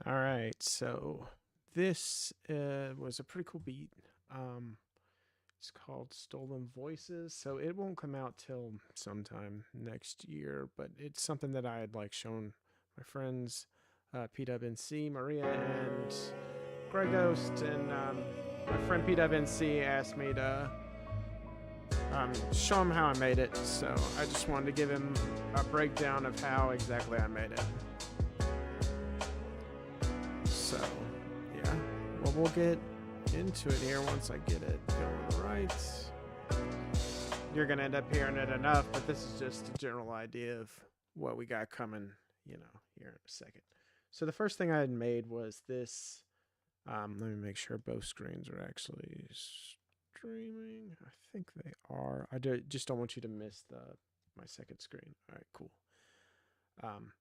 All right, so this was a pretty cool beat. Um, it's called Stolen Voices, so it won't come out till sometime next year, but it's something that I had like shown my friends, PWNC, Maria, and Greg Ghost, and my friend PWNC asked me to show him how I made it, so I just wanted to give him a breakdown of how exactly I made it. So, yeah. Well, we'll get into it here once I get it going right. You're going to end up hearing it enough, but this is just a general idea of what we got coming, here in a second. So, the first thing I had made was this. Let me make sure both screens are actually streaming. I think they are. Just don't want you to miss my second screen. All right, cool. Um,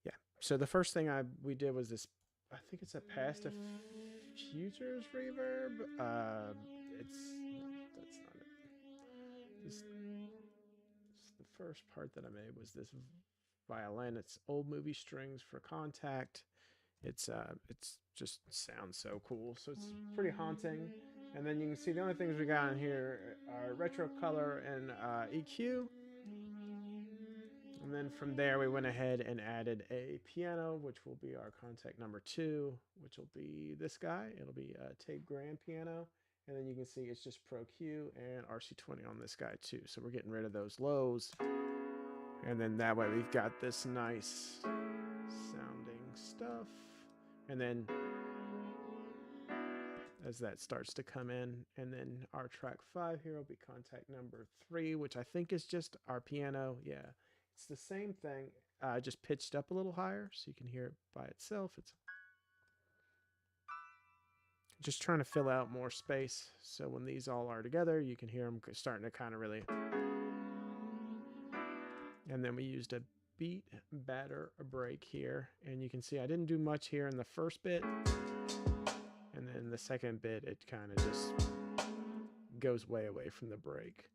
yeah. So the first thing we did was this. I think it's a past to futures reverb. It's that's not it. This the first part that I made was this violin. It's old movie strings for contact. It's just sounds so cool. So it's pretty haunting. And then you can see the only things we got in here are retro color and EQ. And then from there, we went ahead and added a piano, which will be our contact number 2, which will be this guy. It'll be a tape grand piano. And then you can see it's just Pro Q and RC20 on this guy too. So we're getting rid of those lows. And then that way we've got this nice sounding stuff. And then as that starts to come in, and then our track 5 here will be contact number 3, which I think is just our piano. Yeah, it's the same thing, just pitched up a little higher so you can hear it by itself. It's just trying to fill out more space so when these all are together, you can hear them starting to kind of really. And then we used a beat batter break here, and you can see I didn't do much here in the first bit, and then the second bit it kind of just goes way away from the break.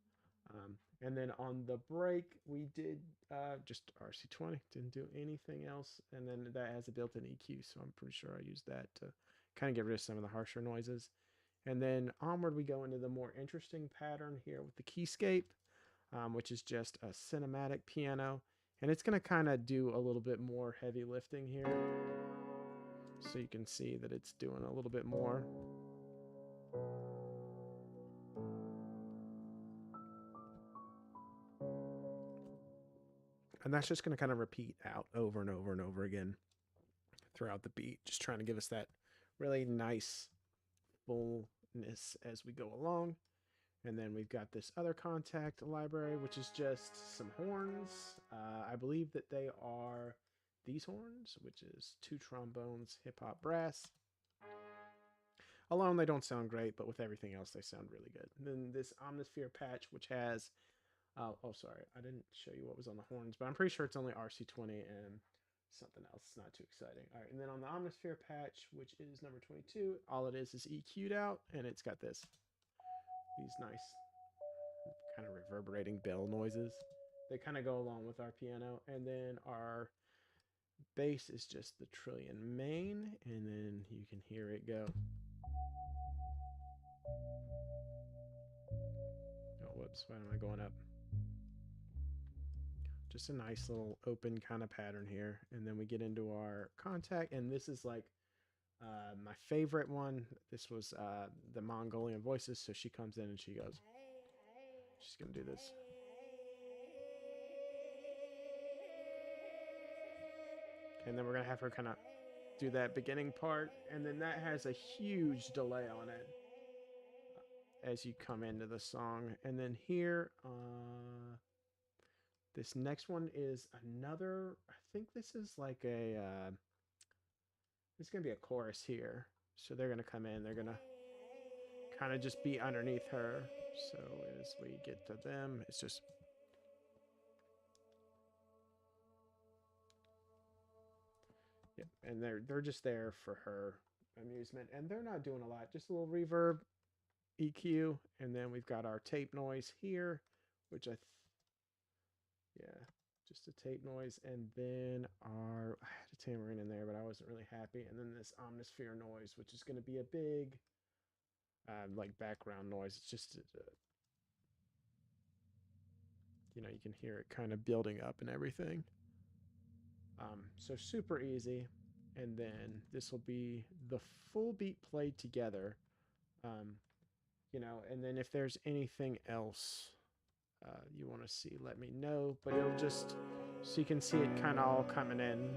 And then on the break, we did just RC20, didn't do anything else. And then that has a built in EQ, so I'm pretty sure I used that to kind of get rid of some of the harsher noises. And then onward, we go into the more interesting pattern here with the keyscape, which is just a cinematic piano. And it's going to kind of do a little bit more heavy lifting here. So you can see that it's doing a little bit more. And that's just going to kind of repeat out over and over and over again throughout the beat, just trying to give us that really nice fullness as we go along. And then we've got this other contact library, which is just some horns. I believe that they are these horns, which is 2 trombones, hip hop brass. Alone, they don't sound great, but with everything else, they sound really good. And then this Omnisphere patch, which has oh, sorry, I didn't show you what was on the horns, but I'm pretty sure it's only RC20 and something else. It's not too exciting. All right, and then on the Omnisphere patch, which is number 22, all it is EQ'd out, and it's got these nice kind of reverberating bell noises. They kind of go along with our piano, and then our bass is just the Trillion main, and then you can hear it go. Oh, whoops, why am I going up? Just a nice little open kind of pattern here. And then we get into our contact, and this is like my favorite one. This was the Mongolian voices. So she comes in and she goes, she's going to do this. And then we're going to have her kind of do that beginning part. And then that has a huge delay on it as you come into the song. And then here, this next one is another, I think this is like it's going to be a chorus here. So they're going to come in, they're going to kind of just be underneath her. So as we get to them, it's just. Yeah, and they're just there for her amusement, and they're not doing a lot, just a little reverb, EQ, and then we've got our tape noise here, which yeah, just a tape noise, and then I had a tambourine in there, but I wasn't really happy. And then this omnisphere noise, which is going to be a big like background noise. It's just you know, you can hear it kind of building up and everything. So super easy. And then this will be the full beat played together. Um, you know, and then if there's anything else you want to see, let me know. But it'll just, so you can see it kind of all coming in.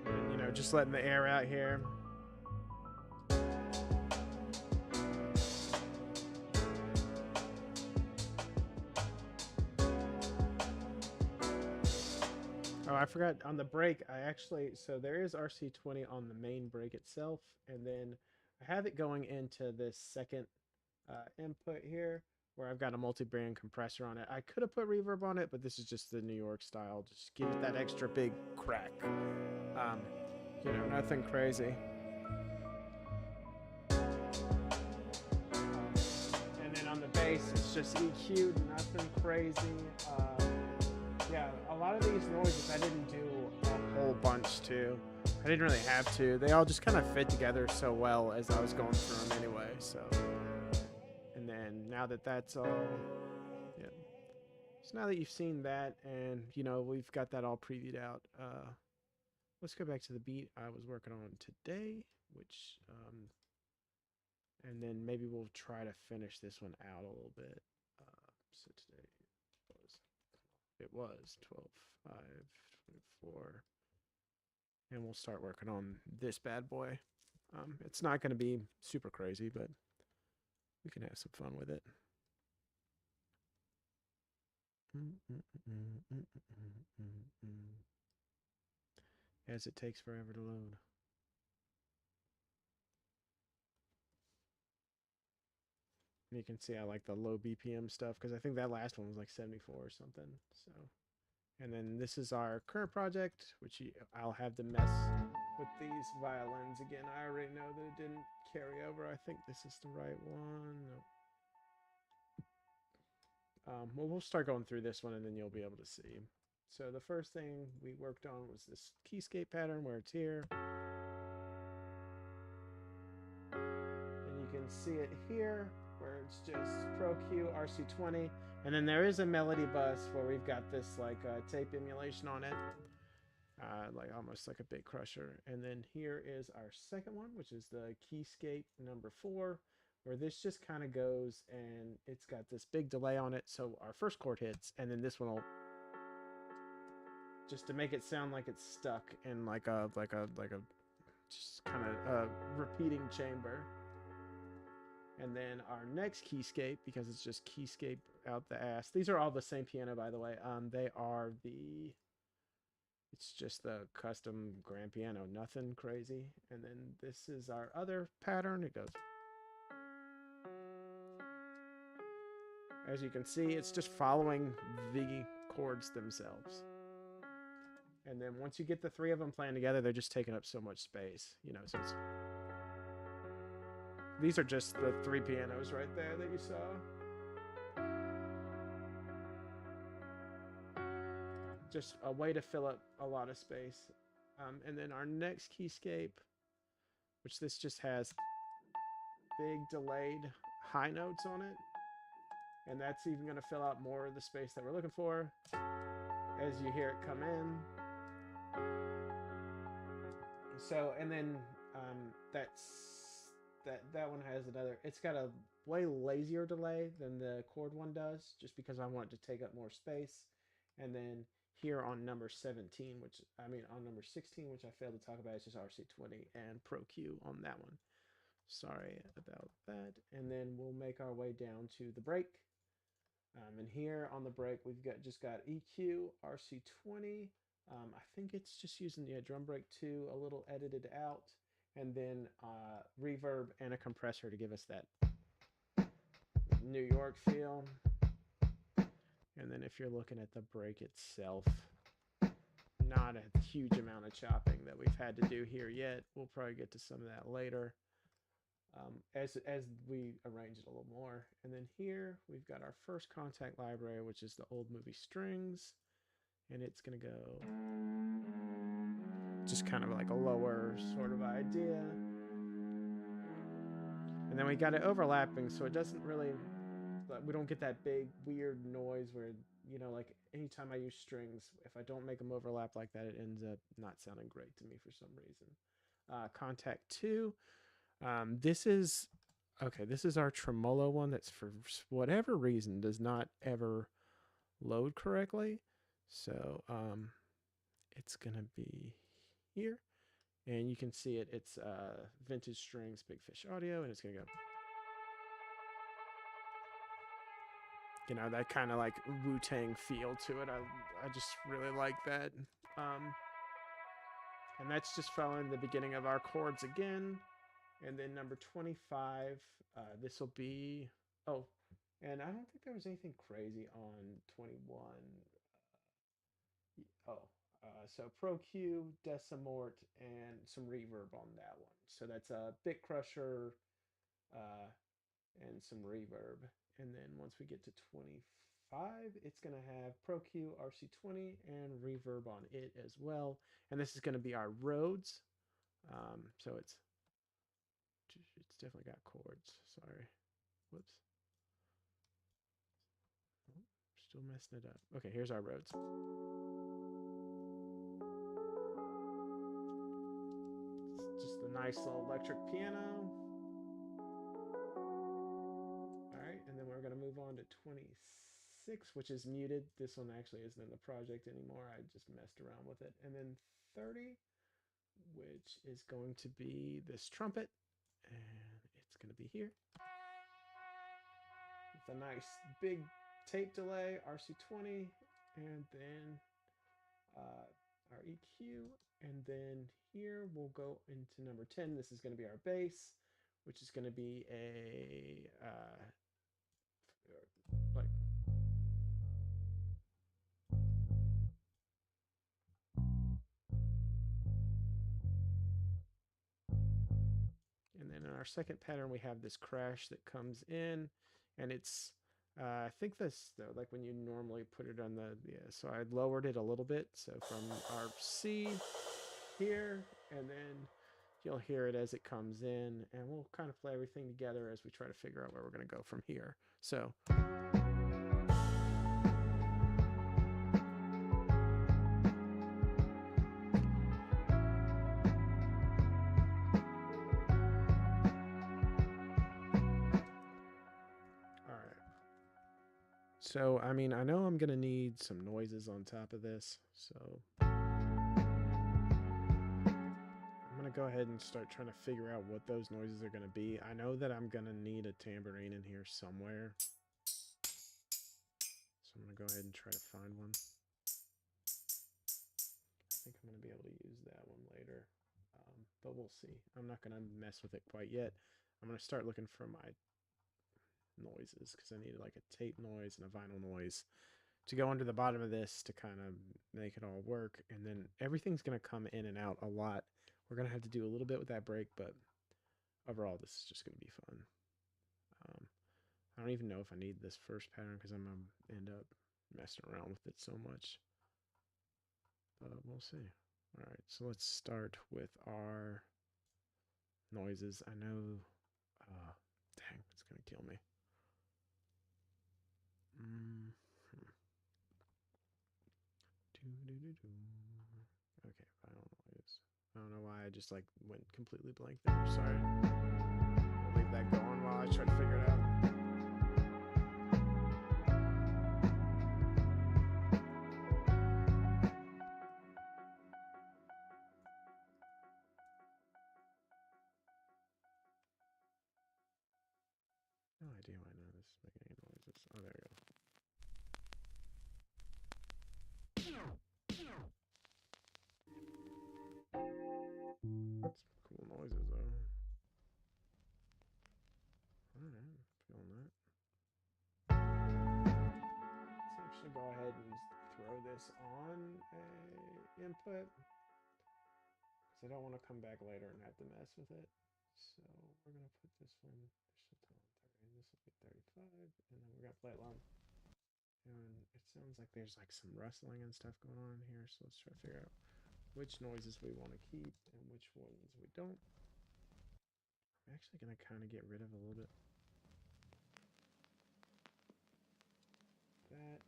And, you know, just letting the air out here. Oh, I forgot on the break. So there is RC20 on the main break itself, and then I have it going into this second input here where I've got a multi-band compressor on it. I could have put reverb on it, but this is just the New York style. Just give it that extra big crack. You know, nothing crazy. And then on the bass, it's just EQ'd, nothing crazy. Yeah, a lot of these noises I didn't do a whole bunch to. I didn't really have to. They all just kind of fit together so well as I was going through them anyway. So, and then now that that's all, yeah. So now that you've seen that, and you know we've got that all previewed out. Let's go back to the beat I was working on today, which, and then maybe we'll try to finish this one out a little bit. So today was 12/5/24, and we'll start working on this bad boy. It's not going to be super crazy, but we can have some fun with it. As it takes forever to load. And you can see I like the low BPM stuff because I think that last one was like 74 or something. So, and then this is our current project, which I'll have to mess with these violins again. I already know that it didn't carry over. I think this is the right one. No. Well, we'll start going through this one and then you'll be able to see. So the first thing we worked on was this keyscape pattern where it's here. And you can see it here where it's just Pro Q RC20. And then there is a melody bus where we've got this like tape emulation on it. Like almost like a bit crusher. And then here is our second one, which is the keyscape number 4, where this just kind of goes and it's got this big delay on it. So our first chord hits, and then this one will, just to make it sound like it's stuck in like a just kind of repeating chamber. And then our next keyscape, because it's just keyscape out the ass. These are all the same piano, by the way. They are it's just the custom grand piano, nothing crazy. And then this is our other pattern. It goes. As you can see, it's just following the chords themselves. And then once you get the 3 of them playing together, they're just taking up so much space, you know, so it's, these are just the 3 pianos right there that you saw. Just a way to fill up a lot of space. And then our next keyscape, which this just has big delayed high notes on it. And that's even going to fill out more of the space that we're looking for as you hear it come in. So, and then that one has another, it's got a way lazier delay than the chord one does, just because I want it to take up more space. And then here on number 17, on number 16, which I failed to talk about, it's just RC20 and Pro Q on that one. Sorry about that. And then we'll make our way down to the break. And here on the break, we've just got EQ, RC20. I think it's just using the drum break 2, a little edited out, and then reverb and a compressor to give us that New York feel. And then if you're looking at the break itself, not a huge amount of chopping that we've had to do here yet. We'll probably get to some of that later as we arrange it a little more. And then here we've got our first contact library, which is the old movie strings. And it's going to go just kind of like a lower sort of idea. And then we got it overlapping, so it doesn't really, we don't get that big weird noise where, you know, like anytime I use strings, if I don't make them overlap like that, it ends up not sounding great to me for some reason. Contact 2. This is our tremolo one that's for whatever reason does not ever load correctly. So it's gonna be here, and you can see it. It's Vintage Strings, Big Fish Audio, and it's gonna go. You know, that kind of like Wu-Tang feel to it. I just really like that. And that's just following the beginning of our chords again. And then number 25, this will be, oh, and I don't think there was anything crazy on 21. So Pro Q, Decimort, and some reverb on that one. So that's a Bit Crusher and some reverb. And then once we get to 25, it's going to have Pro Q, RC20, and reverb on it as well. And this is going to be our Rhodes. So it's definitely got chords. Sorry. Whoops. Oh, still messing it up. Okay, here's our Rhodes. It's just a nice little electric piano. All right, and then we're going to move on to 26, which is muted. This one actually isn't in the project anymore. I just messed around with it. And then 30, which is going to be this trumpet. And it's going to be here. With a nice big tape delay, RC20, and then our EQ. And then here we'll go into number 10. This is going to be our bass, which is going to be a like and then in our second pattern we have this crash that comes in, and it's I think this though, like when you normally put it on the so I lowered it a little bit, so from our C here, and then you'll hear it as it comes in, and we'll kind of play everything together as we try to figure out where we're going to go from here. So So, I mean, I know I'm going to need some noises on top of this, so I'm going to go ahead and start trying to figure out what those noises are going to be. I know that I'm going to need a tambourine in here somewhere, so I'm going to go ahead and try to find one. I think I'm going to be able to use that one later, but we'll see. I'm not going to mess with it quite yet. I'm going to start looking for my noises because I need like a tape noise and a vinyl noise to go under the bottom of this to kind of make it all work. And then everything's going to come in and out a lot. We're going to have to do a little bit with that break, but overall this is just going to be fun. I don't even know if I need this first pattern because I'm going to end up messing around with it so much, but we'll see. All right, so let's start with our noises. I know dang, it's going to kill me. Okay, final noise. I don't know why I just like went completely blank there. Sorry. I'll leave that going while I try to figure it out. this on a input because I don't want to come back later and have to mess with it. So we're going to put this one, this will tone 30, this will be 35, and then we're going to play it long. And it sounds like there's like some rustling and stuff going on here, so let's try to figure out which noises we want to keep and which ones we don't. I'm actually going to kind of get rid of a little bit that.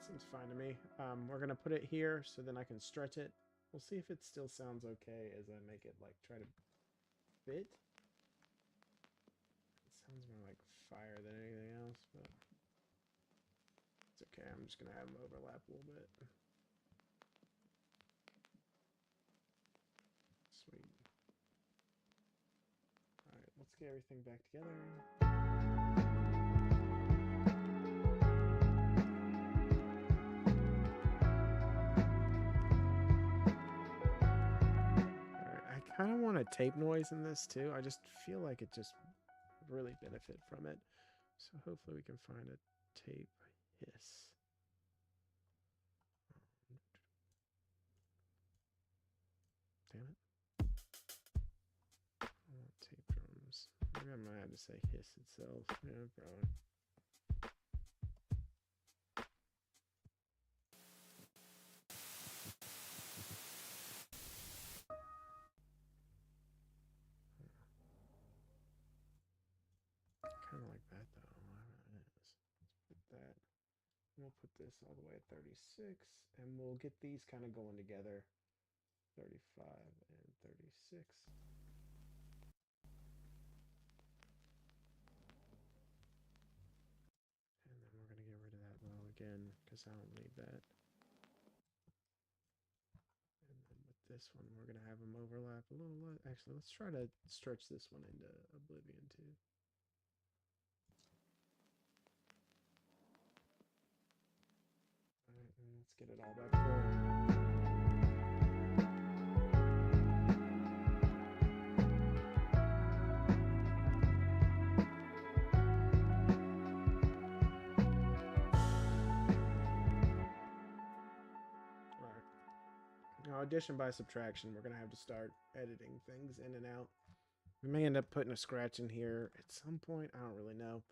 Seems fine to me. We're gonna put it here so then I can stretch it. We'll see if it still sounds okay as I make it like try to fit. It sounds more like fire than anything else, but it's okay. I'm just gonna have them overlap a little bit. Sweet. All right, let's get everything back together. I kind of want a tape noise in this too. I just feel like it just really benefit from it. So hopefully we can find a tape hiss. Damn it. I want tape drums. Maybe I might have to say hiss itself. Yeah, probably. Kind of like that though. Whatever it is. Let's put that. We'll put this all the way at 36, and we'll get these kind of going together. 35 and 36. And then we're going to get rid of that low again because I don't need that. And then with this one, we're going to have them overlap a little less. Actually, let's try to stretch this one into oblivion too. All right, and let's get it all back going. Now, addition by subtraction, we're going to have to start editing things in and out. We may end up putting a scratch in here at some point. I don't really know.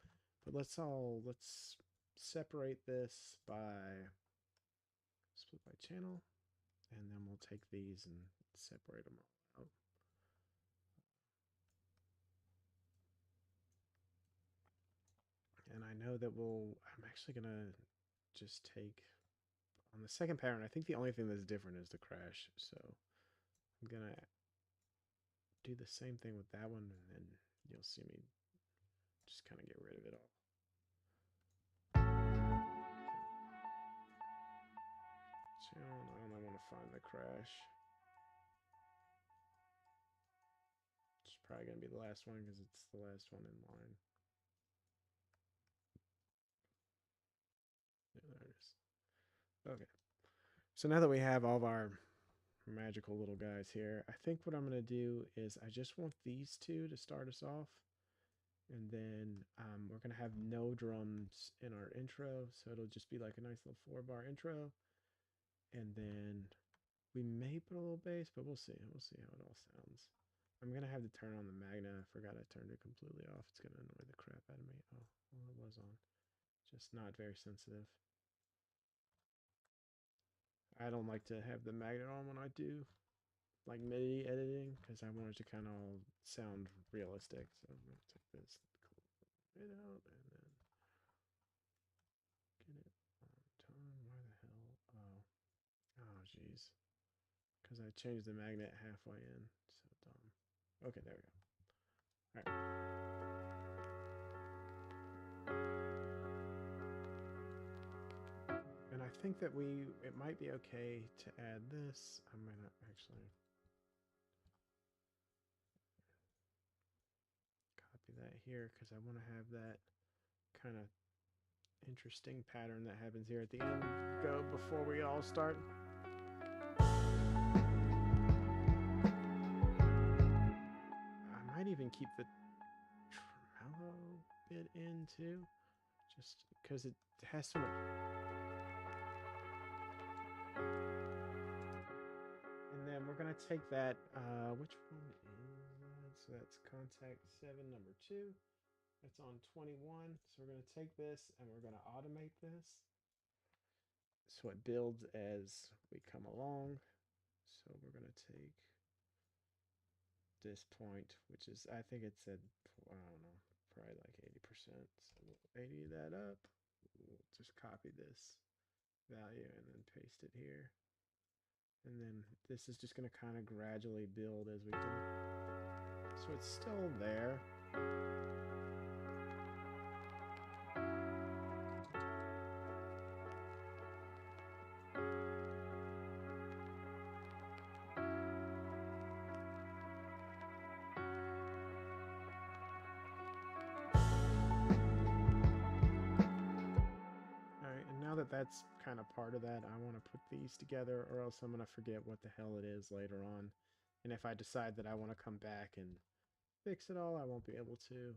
But let's separate this by split by channel. And then we'll take these and separate them all out. And I know that I'm actually going to just take, on the second pattern, I think the only thing that's different is the crash. So I'm going to do the same thing with that one, and then you'll see me just kind of get rid of it all. Channel, I don't want to find the crash. It's probably going to be the last one because it's the last one in line. Yeah, there it is. Okay. So now that we have all of our magical little guys here, I think what I'm going to do is I just want these two to start us off. And then we're going to have no drums in our intro. So it'll just be like a nice little 4-bar intro. And then we may put a little bass, but we'll see. We'll see how it all sounds. I'm going to have to turn on the magnet. I forgot I turned it completely off. It's going to annoy the crap out of me. Oh, well, it was on. Just not very sensitive. I don't like to have the magnet on when I do like MIDI editing because I want it to kind of all sound realistic. So I'm going to take this, clean it out, and then get it on time. Why the hell? Oh, geez. Because I changed the magnet halfway in. So dumb. Okay, there we go. All right. And I think that it might be okay to add this. I'm going to actually copy that here because I want to have that kind of interesting pattern that happens here at the end go before we all start. even keep the tremolo bit in too, just because it has so much. And then we're gonna take that, which one is that? So that's contact 7, number 2. That's on 21. So we're gonna take this and we're gonna automate this. So it builds as we come along. So we're gonna take this point, which is, I think it said, I don't know, probably like 80%. So we'll 80 that up. We'll just copy this value and then paste it here. And then this is just going to kind of gradually build as we go. So it's still there. Now that that's kind of part of that, I want to put these together, or else I'm going to forget what the hell it is later on. And if I decide that I want to come back and fix it all, I won't be able to,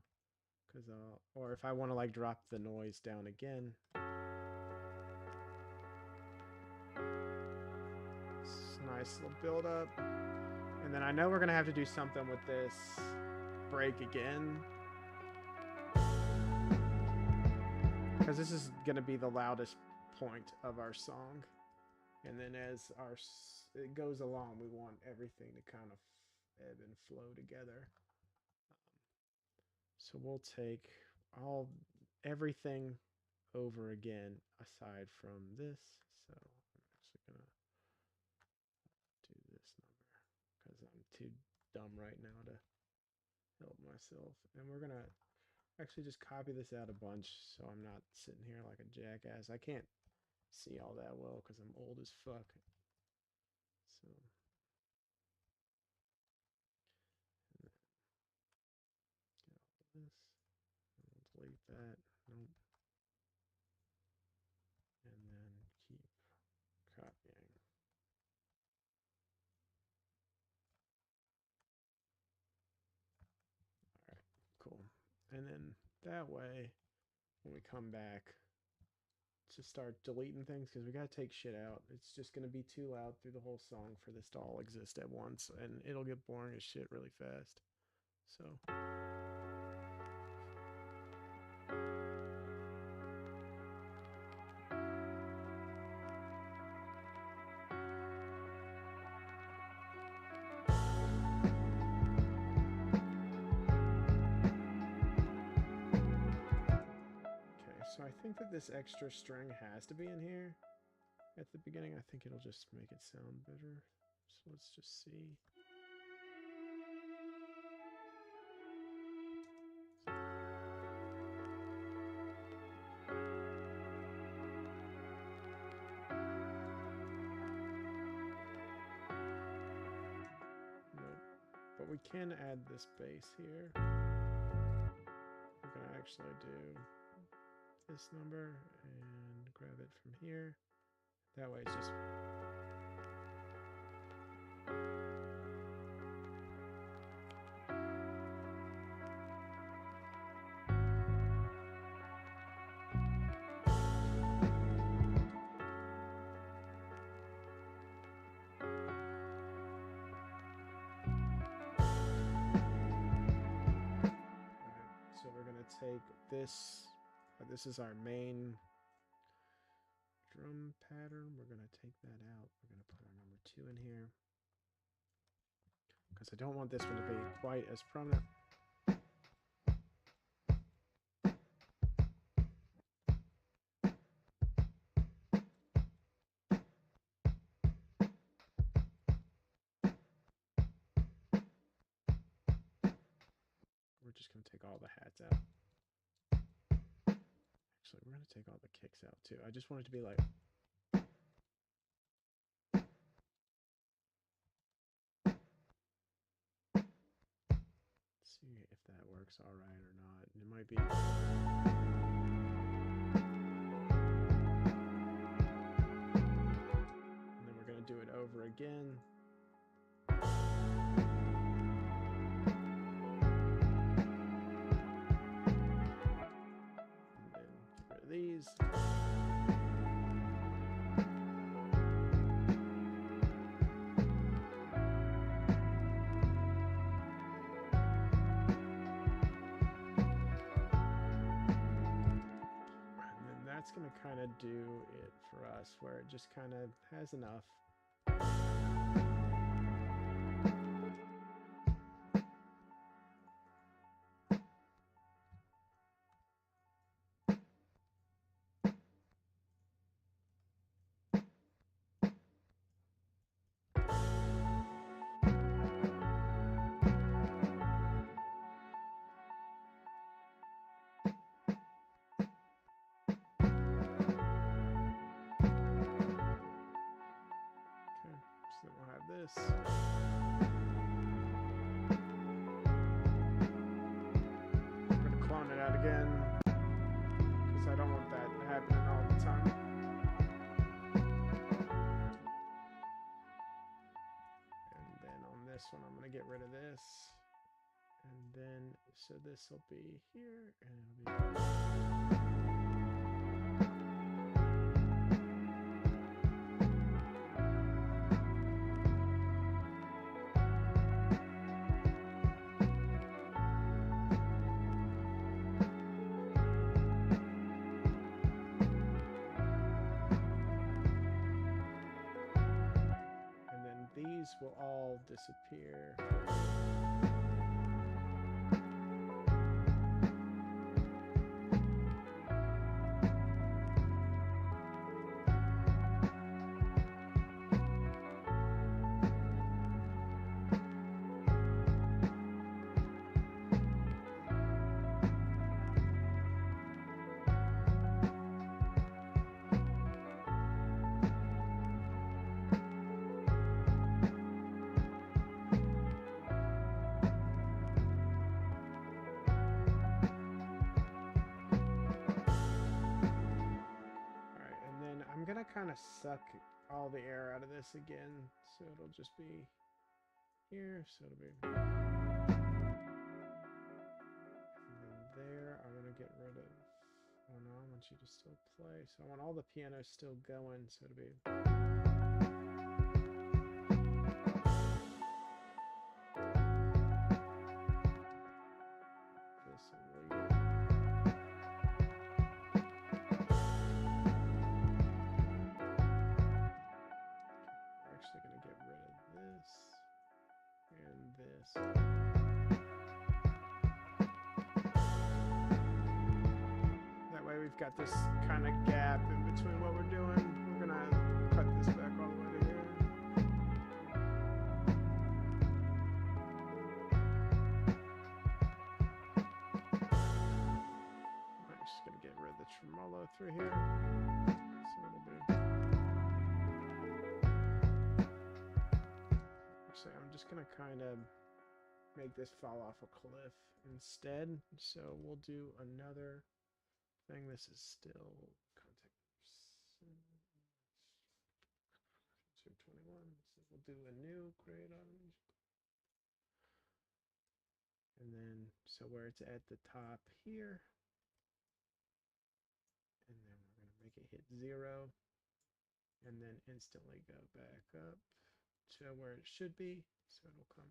because or if I want to like drop the noise down again. Nice little build up. And then I know we're going to have to do something with this break again, because this is going to be the loudest point of our song. And then as it goes along, we want everything to kind of ebb and flow together. So we'll take everything over again aside from this. So I'm actually going to do this number because I'm too dumb right now to help myself. And we're going to actually just copy this out a bunch so I'm not sitting here like a jackass. I can't see all that well because I'm old as fuck. So and then get all this. And we'll delete that. Nope. And then keep copying. All right, cool. And then that way, when we come back to start deleting things, because we got to take shit out, it's just going to be too loud through the whole song for this to all exist at once, and it'll get boring as shit really fast. So so I think that this extra string has to be in here at the beginning. I think it'll just make it sound better. So let's just see. Nope. But we can add this bass here. We're going to actually do this number and grab it from here. That way it's just so we're going to take this. This is our main drum pattern. We're going to take that out. We're going to put our number 2 in here because I don't want this one to be quite as prominent. We're just going to take all the hats out. Actually, we're going to take all the kicks out too. I just want it to be like. Let's see if that works all right or not. It might be. And then we're going to do it over again. gonna do it for us where it just kind of has enough. This. I'm going to clone it out again because I don't want that happening all the time. And then on this one, I'm going to get rid of this. And then, so this will be here and it'll be. Will all disappear. I'm gonna kind of suck all the air out of this again, so it'll just be here, so it'll be and then there. I want to get rid of, oh no, I want you to still play, so I want all the pianos still going, so it'll be this will leave. Going to get rid of this and this. That way we've got this kind of gap in between what we're doing. We're going to cut this back all the way to here. I'm just going to get rid of the tremolo through here. So it'll be... I'm just going to kind of make this fall off a cliff instead. So we'll do another thing. This is still contact 21. So we'll do a new create automation. And then, so where it's at the top here. And then we're going to make it hit 0. And then instantly go back up to where it should be, so it'll come.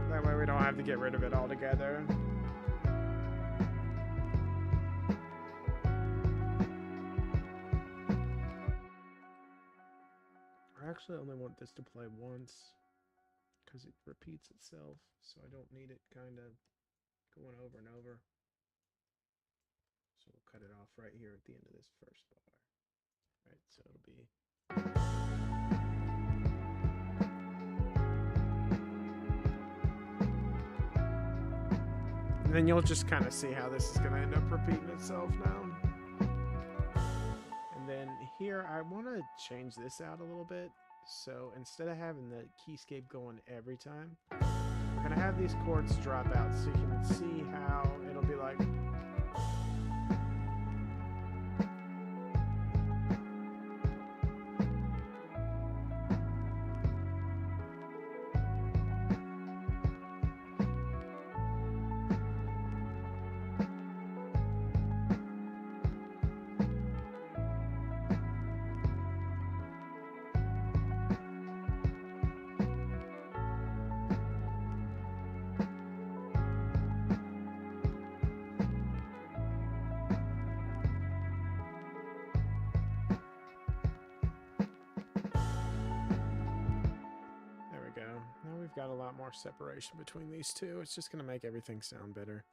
That way we don't have to get rid of it altogether. I actually only want this to play once because it repeats itself, so I don't need it kind of going over and over. So we'll cut it off right here at the end of this first bar. Right, so it'll be. And then you'll just kind of see how this is going to end up repeating itself now. And then here, I want to change this out a little bit. So instead of having the keyscape going every time, we're going to have these chords drop out so you can see how it'll be like. got a lot more separation between these two. It's just going to make everything sound better,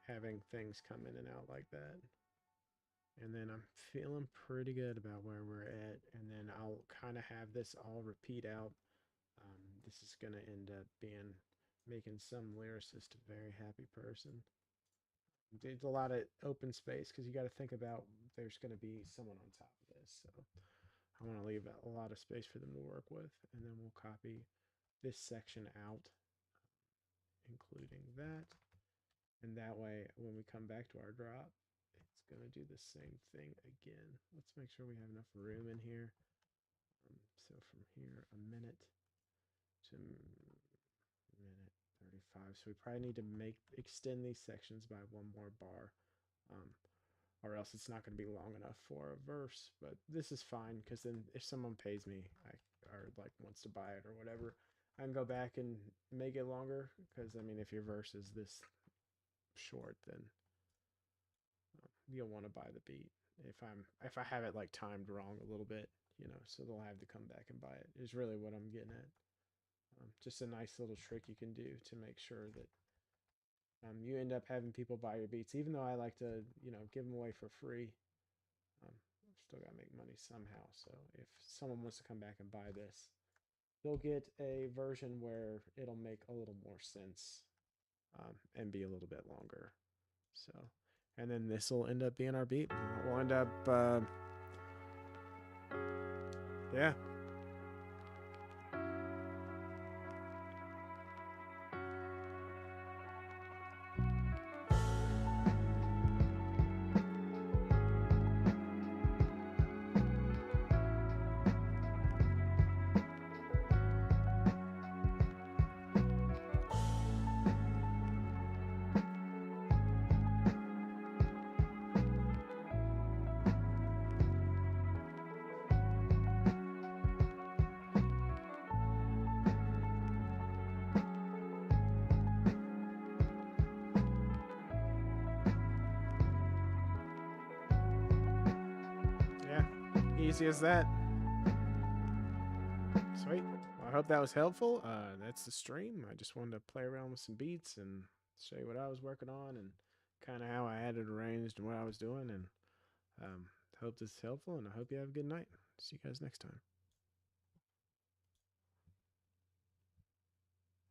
having things come in and out like that. And then I'm feeling pretty good about where we're at. And then I'll kind of have this all repeat out. This is going to end up making some lyricist a very happy person. There's a lot of open space because you got to think about there's going to be someone on top of this. So I want to leave a lot of space for them to work with. And then we'll copy this section out, including that. And that way, when we come back to our drop, it's going to do the same thing again. Let's make sure we have enough room in here. So from here, a minute to minute 35. So we probably need to extend these sections by one more bar, or else it's not going to be long enough for a verse. But this is fine because then if someone pays me, or like wants to buy it or whatever, I can go back and make it longer. Because I mean, if your verse is this short, then you'll want to buy the beat. If I have it like timed wrong a little bit, so they'll have to come back and buy it. Is really what I'm getting at. Just a nice little trick you can do to make sure that you end up having people buy your beats, even though I like to give them away for free. I've still got to make money somehow. So if someone wants to come back and buy this, they'll get a version where it'll make a little more sense, and be a little bit longer. So, and then this will end up being our beat. We'll end up, yeah. Easy as that. Sweet. Well, I hope that was helpful. That's the stream. I just wanted to play around with some beats and show you what I was working on and kind of how I had it arranged and what I was doing. And hope this is helpful, and I hope you have a good night. See you guys next time.